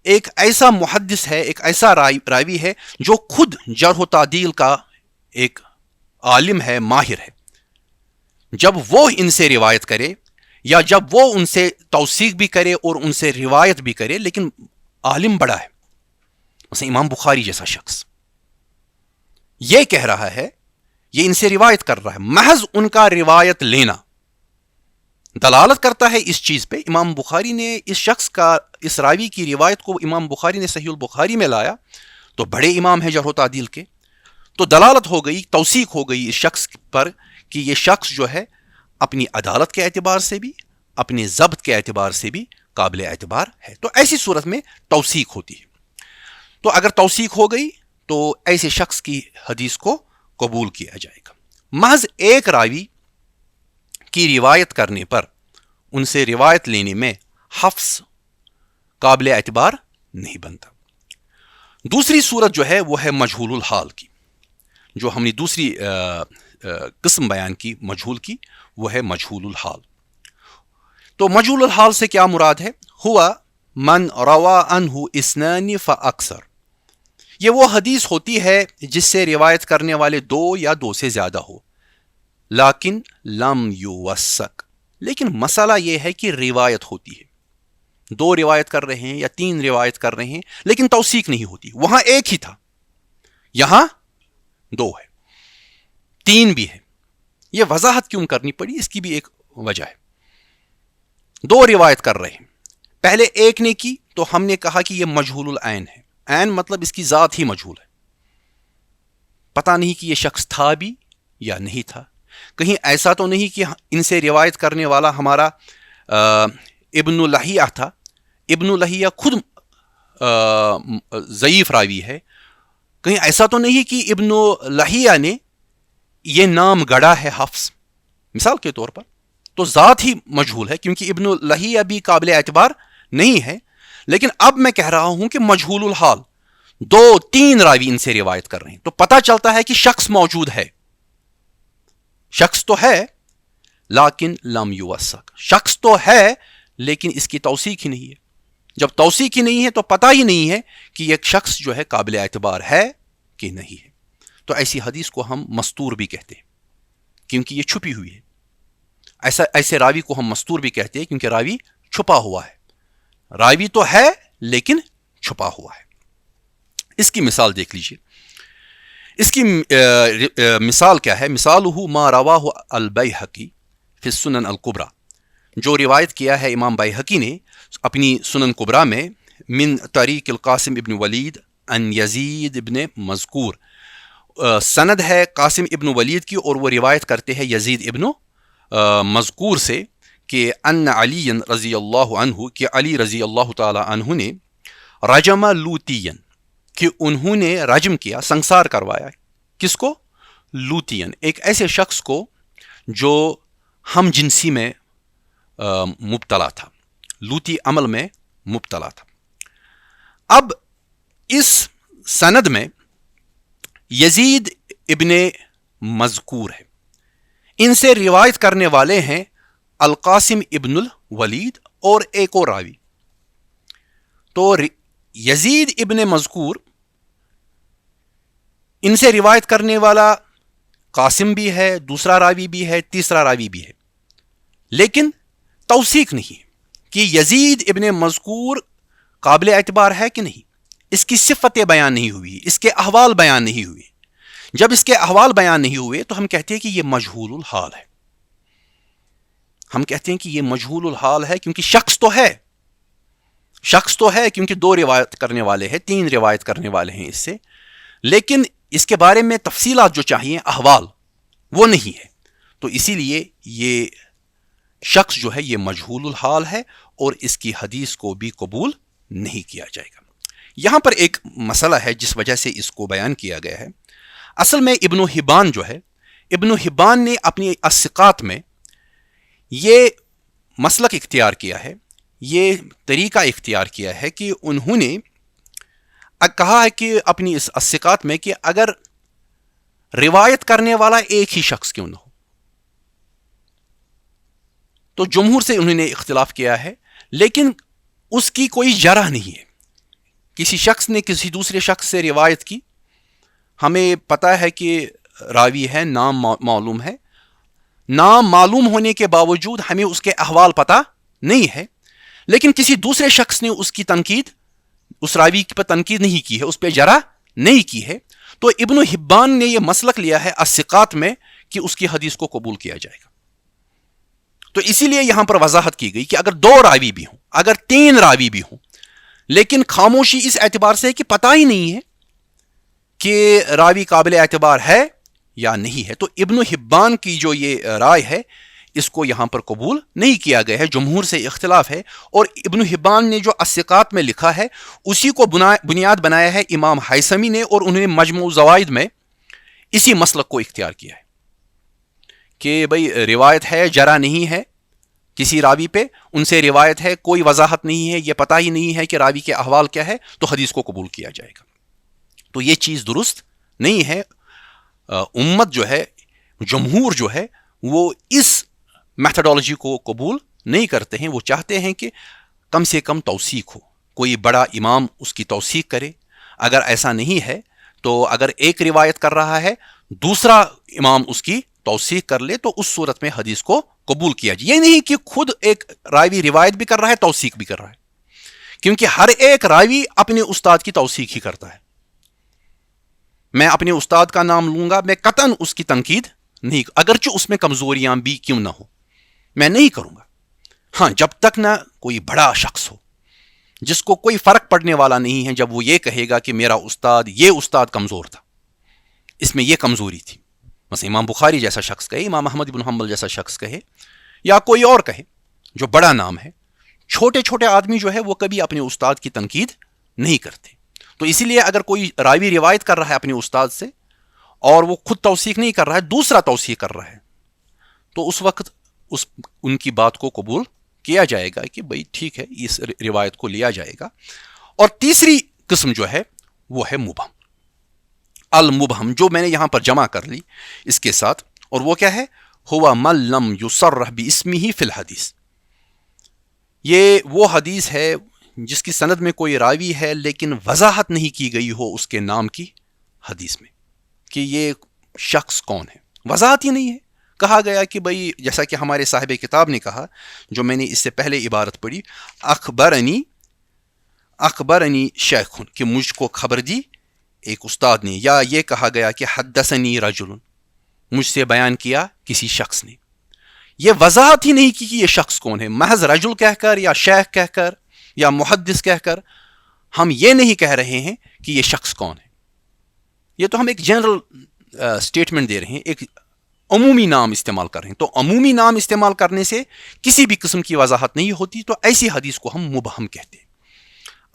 ایک ایسا محدث ہے، ایک ایسا راوی ہے جو خود جرح و تعدیل کا ایک عالم ہے، ماہر ہے. جب وہ ان سے روایت کرے یا جب وہ ان سے توثیق بھی کرے اور ان سے روایت بھی کرے، لیکن عالم بڑا ہے، مثلا امام بخاری جیسا شخص یہ کہہ رہا ہے، یہ ان سے روایت کر رہا ہے، محض ان کا روایت لینا دلالت کرتا ہے اس چیز پہ. امام بخاری نے اس شخص کا، اس راوی کی روایت کو امام بخاری نے صحیح البخاری میں لایا، تو بڑے امام ہیں جرح و تعدیل کے، تو دلالت ہو گئی، توثیق ہو گئی اس شخص پر کہ یہ شخص جو ہے اپنی عدالت کے اعتبار سے بھی، اپنے ضبط کے اعتبار سے بھی قابل اعتبار ہے. تو ایسی صورت میں توثیق ہوتی ہے. تو اگر توثیق ہو گئی تو ایسے شخص کی حدیث کو قبول کیا جائے گا. محض ایک راوی کی روایت کرنے پر ان سے روایت لینے میں حفظ قابل اعتبار نہیں بنتا. دوسری صورت جو ہے وہ ہے مجہول الحال کی، جو ہم نے دوسری قسم بیان کی مجہول کی، وہ ہے مجہول الحال. تو مجہول الحال سے کیا مراد ہے؟ ہوا من روا عنہ اثنان فاکثر. یہ وہ حدیث ہوتی ہے جس سے روایت کرنے والے دو یا دو سے زیادہ ہو، لیکن لم یوثق، لیکن مسئلہ یہ ہے کہ روایت ہوتی ہے، دو روایت کر رہے ہیں یا تین روایت کر رہے ہیں لیکن توثیق نہیں ہوتی. وہاں ایک ہی تھا، یہاں دو ہے، تین بھی ہے. یہ وضاحت کیوں کرنی پڑی؟ اس کی بھی ایک وجہ ہے. دو روایت کر رہے ہیں، پہلے ایک نے کی تو ہم نے کہا کہ یہ مجہول العین ہے. عین مطلب اس کی ذات ہی مجہول ہے، پتہ نہیں کہ یہ شخص تھا بھی یا نہیں تھا. کہیں ایسا تو نہیں کہ ان سے روایت کرنے والا ہمارا ابن لہیہ تھا، ابن لہیہ خود ضعیف راوی ہے. کہیں ایسا تو نہیں کہ ابن لہیہ نے یہ نام گڑا ہے حفظ، مثال کے طور پر. تو ذات ہی مجہول ہے کیونکہ ابن لہیہ بھی قابل اعتبار نہیں ہے. لیکن اب میں کہہ رہا ہوں کہ مجہول الحال، دو تین راوی ان سے روایت کر رہے ہیں، تو پتہ چلتا ہے کہ شخص موجود ہے، شخص تو ہے لیکن لم یوثق، شخص تو ہے لیکن اس کی توثیق ہی نہیں ہے. جب توثیق ہی نہیں ہے تو پتہ ہی نہیں ہے کہ ایک شخص جو ہے قابل اعتبار ہے کہ نہیں ہے. تو ایسی حدیث کو ہم مستور بھی کہتے ہیں کیونکہ یہ چھپی ہوئی ہے. ایسے راوی کو ہم مستور بھی کہتے ہیں کیونکہ راوی چھپا ہوا ہے. راوی تو ہے لیکن چھپا ہوا ہے. اس کی مثال دیکھ لیجئے. اس کی مثال کیا ہے؟ مثالہ ما رواہ البیہقی فی السنن الکبریٰ، جو روایت کیا ہے امام بیہقی نے اپنی سنن کبریٰ میں، من طریق القاسم ابن ولید ان یزید ابن مذکور. سند ہے قاسم ابن ولید کی اور وہ روایت کرتے ہیں یزید ابن مذکور سے کہ ان علی رضی اللہ عنہ، کہ علی رضی اللہ تعالی عنہ نے رجم لوتین، کہ انہوں نے رجم کیا، سنسار کروایا. کس کو؟ لوتین، ایک ایسے شخص کو جو ہم جنسی میں مبتلا تھا، لوتی عمل میں مبتلا تھا. اب اس سند میں یزید ابن مذکور ہے، ان سے روایت کرنے والے ہیں القاسم ابن الولید اور ایک اور راوی. تو یزید ابن مذکور، ان سے روایت کرنے والا قاسم بھی ہے، دوسرا راوی بھی ہے، تیسرا راوی بھی ہے، لیکن توثیق نہیں کہ یزید ابن مذکور قابل اعتبار ہے کہ نہیں. اس کی صفتیں بیان نہیں ہوئی، اس کے احوال بیان نہیں ہوئی. جب اس کے احوال بیان نہیں ہوئے تو ہم کہتے ہیں کہ یہ مجہول الحال ہے. ہم کہتے ہیں کہ یہ مجہول الحال ہے کیونکہ شخص تو ہے کیونکہ 2 روایت کرنے والے ہیں، 3 روایت کرنے والے ہیں اس سے، لیکن اس کے بارے میں تفصیلات جو چاہیے احوال وہ نہیں ہے. تو اسی لیے یہ شخص جو ہے یہ مجہول الحال ہے اور اس کی حدیث کو بھی قبول نہیں کیا جائے گا. یہاں پر ایک مسئلہ ہے جس وجہ سے اس کو بیان کیا گیا ہے. اصل میں ابن حبان جو ہے، ابن حبان نے اپنی الثقات میں یہ مسلک اختیار کیا ہے، یہ طریقہ اختیار کیا ہے کہ انہوں نے کہا ہے کہ اپنی اس الثقات میں کہ اگر روایت کرنے والا ایک ہی شخص کیوں نہ ہو، تو جمہور سے انہوں نے اختلاف کیا ہے، لیکن اس کی کوئی جرح نہیں ہے. کسی شخص نے کسی دوسرے شخص سے روایت کی، ہمیں پتہ ہے کہ راوی ہے، نام معلوم ہے، نام معلوم ہونے کے باوجود ہمیں اس کے احوال پتہ نہیں ہے، لیکن کسی دوسرے شخص نے اس کی تنقید، اس راوی پر تنقید نہیں کی ہے، اس پہ جرح نہیں کی ہے، تو ابن حبان نے یہ مسلک لیا ہے الثقات میں کہ اس کی حدیث کو قبول کیا جائے گا. تو اسی لیے یہاں پر وضاحت کی گئی کہ اگر 2 راوی بھی ہوں، اگر 3 راوی بھی ہوں، لیکن خاموشی اس اعتبار سے ہے کہ پتہ ہی نہیں ہے کہ راوی قابل اعتبار ہے یا نہیں ہے، تو ابن حبان کی جو یہ رائے ہے اس کو یہاں پر قبول نہیں کیا گیا ہے. جمہور سے اختلاف ہے، اور ابن حبان نے جو الثقات میں لکھا ہے اسی کو بنیاد بنایا ہے امام حیثمی نے، اور انہوں نے مجموع الزوائد میں اسی مسلک کو اختیار کیا ہے کہ بھئی روایت ہے، جرح نہیں ہے کسی راوی پہ، ان سے روایت ہے، کوئی وضاحت نہیں ہے، یہ پتہ ہی نہیں ہے کہ راوی کے احوال کیا ہے، تو حدیث کو قبول کیا جائے گا. تو یہ چیز درست نہیں ہے. امت جو ہے، جمہور جو ہے، وہ اس میتھڈالوجی کو قبول نہیں کرتے ہیں. وہ چاہتے ہیں کہ کم سے کم توثیق ہو، کوئی بڑا امام اس کی توثیق کرے. اگر ایسا نہیں ہے تو اگر ایک روایت کر رہا ہے، دوسرا امام اس کی توثیق کر لے، تو اس صورت میں حدیث کو قبول کیا جائے. یہ نہیں کہ خود ایک راوی روایت بھی کر رہا ہے، توثیق بھی کر رہا ہے، کیونکہ ہر ایک راوی اپنے استاد کی توثیق ہی کرتا ہے. میں اپنے استاد کا نام لوں گا، میں قطعاً اس کی تنقید نہیں، اگرچہ اس میں کمزوریاں بھی کیوں نہ ہو، میں نہیں کروں گا. ہاں، جب تک نہ کوئی بڑا شخص ہو جس کو کوئی فرق پڑنے والا نہیں ہے جب وہ یہ کہے گا کہ میرا استاد، یہ استاد کمزور تھا، اس میں یہ کمزوری تھی، مثلا امام بخاری جیسا شخص کہے، امام احمد بن حنبل جیسا شخص کہے، یا کوئی اور کہے جو بڑا نام ہے. چھوٹے چھوٹے آدمی جو ہے وہ کبھی اپنے استاد کی تنقید نہیں کرتے. تو اسی لیے اگر کوئی راوی روایت کر رہا ہے اپنے استاد سے اور وہ خود توثیق نہیں کر رہا ہے، دوسرا توثیق کر رہا ہے، تو اس وقت ان کی بات کو قبول کیا جائے گا کہ بھئی ٹھیک ہے، اس روایت کو لیا جائے گا. اور تیسری قسم جو ہے وہ ہے مبہم، المبہم، جو میں نے یہاں پر جمع کر لی اس کے ساتھ. اور وہ کیا ہے؟ ہوا من لم یصرح باسمہ فی الحدیث. یہ وہ حدیث ہے جس کی سند میں کوئی راوی ہے لیکن وضاحت نہیں کی گئی ہو اس کے نام کی حدیث میں کہ یہ شخص کون ہے، وضاحت ہی نہیں ہے. کہا گیا کہ بھئی، جیسا کہ ہمارے صاحب کتاب نے کہا، جو میں نے اس سے پہلے عبارت پڑھی، اخبرنی شیخ، کہ مجھ کو خبر دی ایک استاد نے، یا یہ کہا گیا کہ حدثنی رجل، مجھ سے بیان کیا کسی شخص نے. یہ وضاحت ہی نہیں کی کہ یہ شخص کون ہے. محض رجل کہہ کر یا شیخ کہہ کر یا محدث کہہ کر ہم یہ نہیں کہہ رہے ہیں کہ یہ شخص کون ہے. یہ تو ہم ایک جنرل سٹیٹمنٹ دے رہے ہیں، ایک عمومی نام استعمال کر رہے ہیں. تو عمومی نام استعمال کرنے سے کسی بھی قسم کی وضاحت نہیں ہوتی، تو ایسی حدیث کو ہم مبہم کہتے ہیں.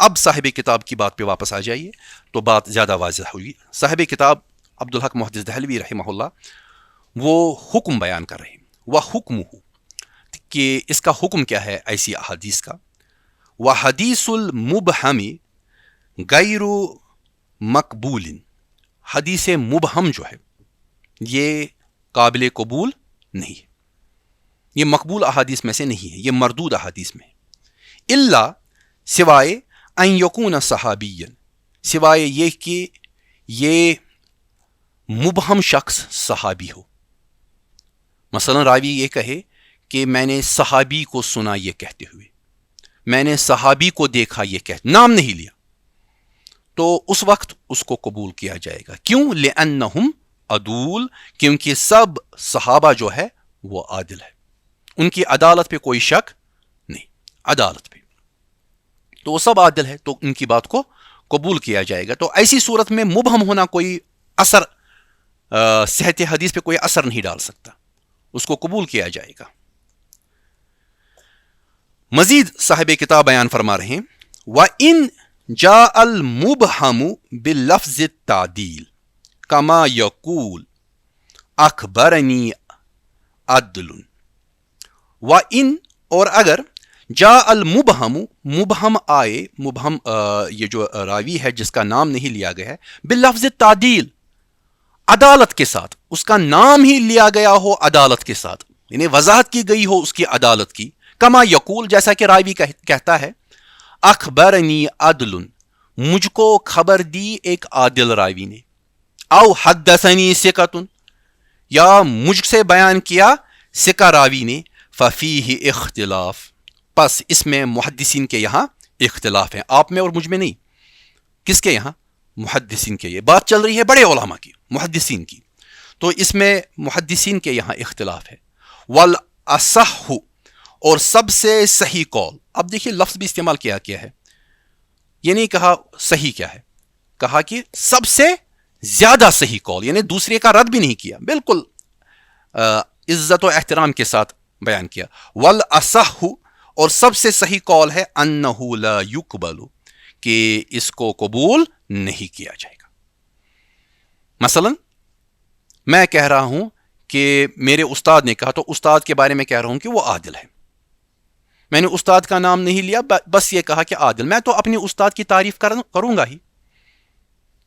اب صاحب کتاب کی بات پہ واپس آ جائیے تو بات زیادہ واضح ہوئی. صاحب کتاب عبدالحق محدث دہلوی رحمہ اللہ وہ حکم بیان کر رہے ہیں، وہ حکم کہ اس کا حکم کیا ہے ایسی احادیث کا. وحدیث المبہم غیر مقبول، حدیث مبہم جو ہے یہ قابل قبول نہیں ہے، یہ مقبول احادیث میں سے نہیں ہے، یہ مردود احادیث میں ہے. الا، سوائے ان یکون صحابیا، سوائے یہ کہ یہ مبہم شخص صحابی ہو. مثلا راوی یہ کہے کہ میں نے صحابی کو سنا یہ کہتے ہوئے، میں نے صحابی کو دیکھا یہ کہتے، نام نہیں لیا، تو اس وقت اس کو قبول کیا جائے گا. کیوں؟ لأنہم عدول، کیونکہ سب صحابہ جو ہے وہ عادل ہے، ان کی عدالت پہ کوئی شک نہیں، عدالت پہ تو وہ سب عادل ہے، تو ان کی بات کو قبول کیا جائے گا۔ تو ایسی صورت میں مبہم ہونا کوئی اثر صحت حدیث پہ کوئی اثر نہیں ڈال سکتا، اس کو قبول کیا جائے گا۔ مزید صاحب کتاب بیان فرما رہے ہیں وَإِن جَاءَ الْمُبْهَمُ بِاللَّفْظِ التَّعْدِيلِ كَمَا يَقُولُ أَخْبَرَنِي عَدْلٌ، وَإِن اور اگر جاء المبہم، مبہم آئے، مبہم یہ جو راوی ہے جس کا نام نہیں لیا گیا ہے، باللفظ تعدیل، عدالت کے ساتھ، اس کا نام ہی لیا گیا ہو عدالت کے ساتھ، یعنی وضاحت کی گئی ہو اس کی عدالت کی، کما یقول جیسا کہ راوی کہتا ہے اخبرنی عدل، مجھ کو خبر دی ایک عادل راوی نے، او حدثنی ثقۃ، یا مجھ سے بیان کیا ثقہ راوی نے، ففیہ اختلاف، پس اس میں محدثین کے یہاں اختلاف ہیں، آپ میں اور مجھ میں نہیں، کس کے یہاں؟ محدثین کے، یہ بات چل رہی ہے بڑے علماء کی، محدثین کی، تو اس میں محدثین کے یہاں اختلاف ہے۔ والاصح، اور سب سے صحیح قول، اب دیکھیے لفظ بھی استعمال کیا ہے، یہ نہیں کہا صحیح کیا ہے، کہا کہ سب سے زیادہ صحیح قول، یعنی دوسرے کا رد بھی نہیں کیا، بالکل عزت و احترام کے ساتھ بیان کیا۔ والاصح، اور سب سے صحیح قول ہے انہ لا یقبل، کہ اس کو قبول نہیں کیا جائے گا۔ مثلا میں کہہ رہا ہوں کہ میرے استاد نے کہا، تو استاد کے بارے میں کہہ رہا ہوں کہ وہ عادل ہے، میں نے استاد کا نام نہیں لیا، بس یہ کہا کہ عادل، میں تو اپنے استاد کی تعریف کروں گا ہی،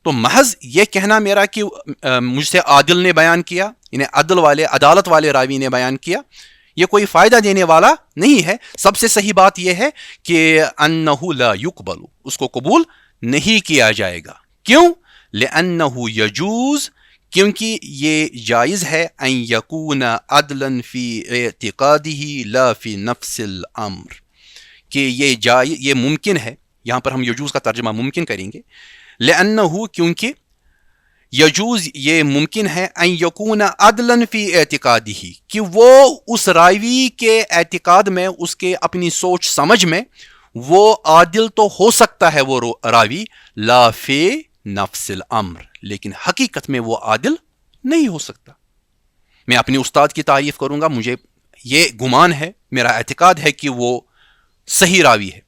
تو محض یہ کہنا میرا کہ مجھ سے عادل نے بیان کیا، یعنی عدل والے، عدالت والے راوی نے بیان کیا، یہ کوئی فائدہ دینے والا نہیں ہے۔ سب سے صحیح بات یہ ہے کہ انہ لا یقبل، اس کو قبول نہیں کیا جائے گا، کیوں؟ لأنہ یجوز، کیونکہ یہ جائز ہے، ان یکون عدلا فی اعتقادہ لا فی نفس الامر، کہ یہ ممکن ہے، یہاں پر ہم یجوز کا ترجمہ ممکن کریں گے، لأنہ، کیونکہ یجوز یہ ممکن ہے، ان یکون عدلا فی اعتقادہ، کہ وہ اس راوی کے اعتقاد میں، اس کے اپنی سوچ سمجھ میں وہ عادل تو ہو سکتا ہے وہ راوی، لا فی نفس الامر، لیکن حقیقت میں وہ عادل نہیں ہو سکتا۔ میں اپنے استاد کی تعریف کروں گا، مجھے یہ گمان ہے، میرا اعتقاد ہے کہ وہ صحیح راوی ہے،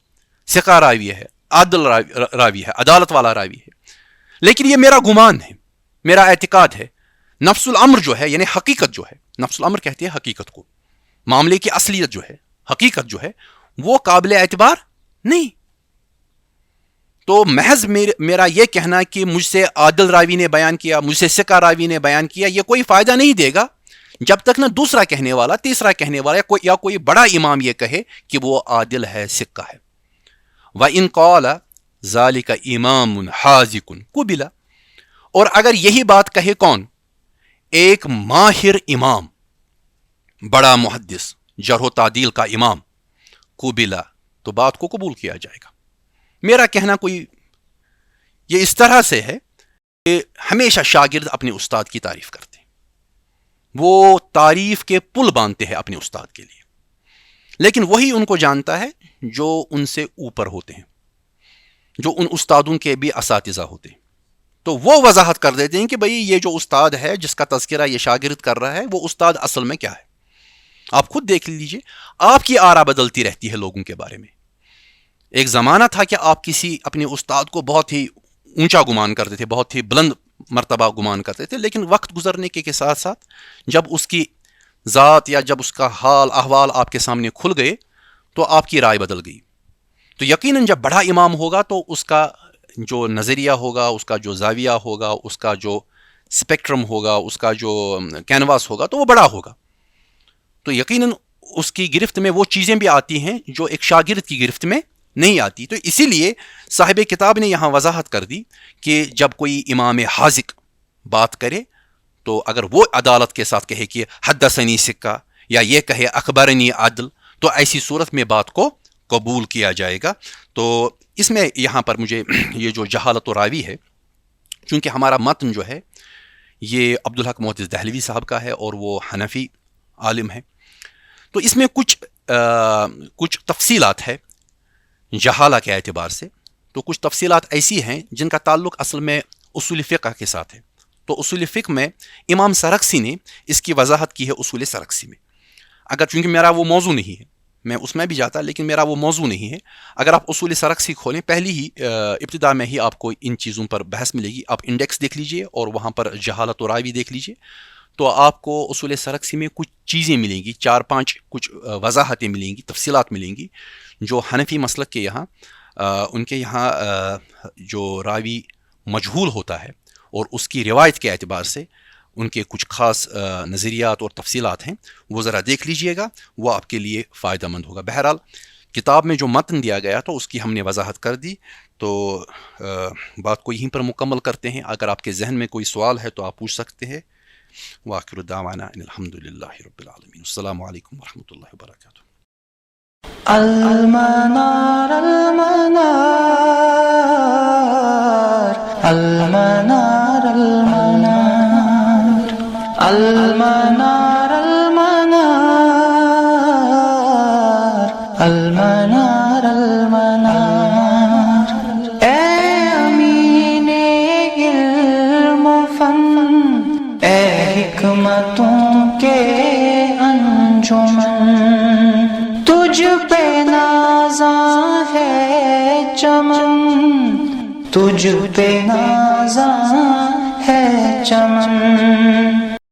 ثقہ راوی ہے، عادل راوی ہے، عدالت والا راوی ہے، لیکن یہ میرا گمان ہے، میرا اعتقاد ہے۔ نفس الامر جو ہے، یعنی حقیقت جو ہے، نفس الامر کہتے ہیں حقیقت کو، معاملے کی اصلیت جو ہے، حقیقت جو ہے، وہ قابل اعتبار نہیں۔ تو محض میرا یہ کہنا کہ مجھ سے عادل راوی نے بیان کیا، مجھ سے ثقہ راوی نے بیان کیا، یہ کوئی فائدہ نہیں دے گا جب تک نہ دوسرا کہنے والا، تیسرا کہنے والا یا کوئی بڑا امام یہ کہے کہ وہ عادل ہے، ثقہ ہے۔ وَإِن قَالَ ذَلِكَ إِمَامٌ حَاذِقٌ قُبِلَ، اور اگر یہی بات کہے کون؟ ایک ماہر امام، بڑا محدث، جرح و تعدیل کا امام، قُبِلَ، تو بات کو قبول کیا جائے گا۔ میرا کہنا کوئی یہ اس طرح سے ہے کہ ہمیشہ شاگرد اپنے استاد کی تعریف کرتے ہیں، وہ تعریف کے پل باندھتے ہیں اپنے استاد کے لیے، لیکن وہی ان کو جانتا ہے جو ان سے اوپر ہوتے ہیں، جو ان استادوں کے بھی اساتذہ ہوتے ہیں، تو وہ وضاحت کر دیتے ہیں کہ بھئی یہ جو استاد ہے جس کا تذکرہ یہ شاگرد کر رہا ہے، وہ استاد اصل میں کیا ہے۔ آپ خود دیکھ لیجئے، آپ کی آرا بدلتی رہتی ہے لوگوں کے بارے میں۔ ایک زمانہ تھا کہ آپ کسی اپنے استاد کو بہت ہی اونچا گمان کرتے تھے، بہت ہی بلند مرتبہ گمان کرتے تھے، لیکن وقت گزرنے کے ساتھ ساتھ جب اس کی ذات یا جب اس کا حال احوال آپ کے سامنے کھل گئے تو آپ کی رائے بدل گئی۔ تو یقیناً جب بڑا امام ہوگا تو اس کا جو نظریہ ہوگا، اس کا جو زاویہ ہوگا، اس کا جو اسپیکٹرم ہوگا، اس کا جو کینواس ہوگا، تو وہ بڑا ہوگا، تو یقیناً اس کی گرفت میں وہ چیزیں بھی آتی ہیں جو ایک شاگرد کی گرفت میں نہیں آتی۔ تو اسی لیے صاحب کتاب نے یہاں وضاحت کر دی کہ جب کوئی امام حاذق بات کرے تو اگر وہ عدالت کے ساتھ کہے کہ حدثنی ثقہ، یا یہ کہے اخبرنی عدل، تو ایسی صورت میں بات کو قبول کیا جائے گا۔ تو اس میں یہاں پر مجھے یہ جو جہالت و راوی ہے، چونکہ ہمارا متن جو ہے یہ عبدالحق محدث دہلوی صاحب کا ہے اور وہ حنفی عالم ہے. تو اس میں کچھ تفصیلات ہے جہالہ کے اعتبار سے. تو کچھ تفصیلات ایسی ہیں جن کا تعلق اصل میں اصول فقہ کے ساتھ ہے. تو اصول فقہ میں امام سرخسی نے اس کی وضاحت کی ہے اصول سرخسی میں. اگر چونکہ میرا وہ موضوع نہیں ہے، میں اس میں بھی جاتا لیکن میرا وہ موضوع نہیں ہے. اگر آپ اصول سرخسی کھولیں، پہلی ہی ابتدا میں ہی آپ کو ان چیزوں پر بحث ملے گی. آپ انڈیکس دیکھ لیجئے اور وہاں پر جہالت و راوی دیکھ لیجئے، تو آپ کو اصول سرخسی میں کچھ چیزیں ملیں گی، 4-5 کچھ وضاحتیں ملیں گی، تفصیلات ملیں گی جو حنفی مسلک کے یہاں ان کے یہاں جو راوی مجہول ہوتا ہے اور اس کی روایت کے اعتبار سے ان کے کچھ خاص نظریات اور تفصیلات ہیں، وہ ذرا دیکھ لیجئے گا، وہ آپ کے لیے فائدہ مند ہوگا. بہرحال کتاب میں جو متن دیا گیا تو اس کی ہم نے وضاحت کر دی. تو بات کو یہیں پر مکمل کرتے ہیں. اگر آپ کے ذہن میں کوئی سوال ہے تو آپ پوچھ سکتے ہیں. وآخر دعوانا ان الحمد للہ رب العالمین. السلام علیکم ورحمۃ اللہ وبرکاتہ. المنار المنار المنار المنار المنار المنار المنار. اے امین علم و فن، اے حکمتوں کے انجمن، تجھ پہ نازاں ہے چمن، تجھ پہ نازاں ہے چمن.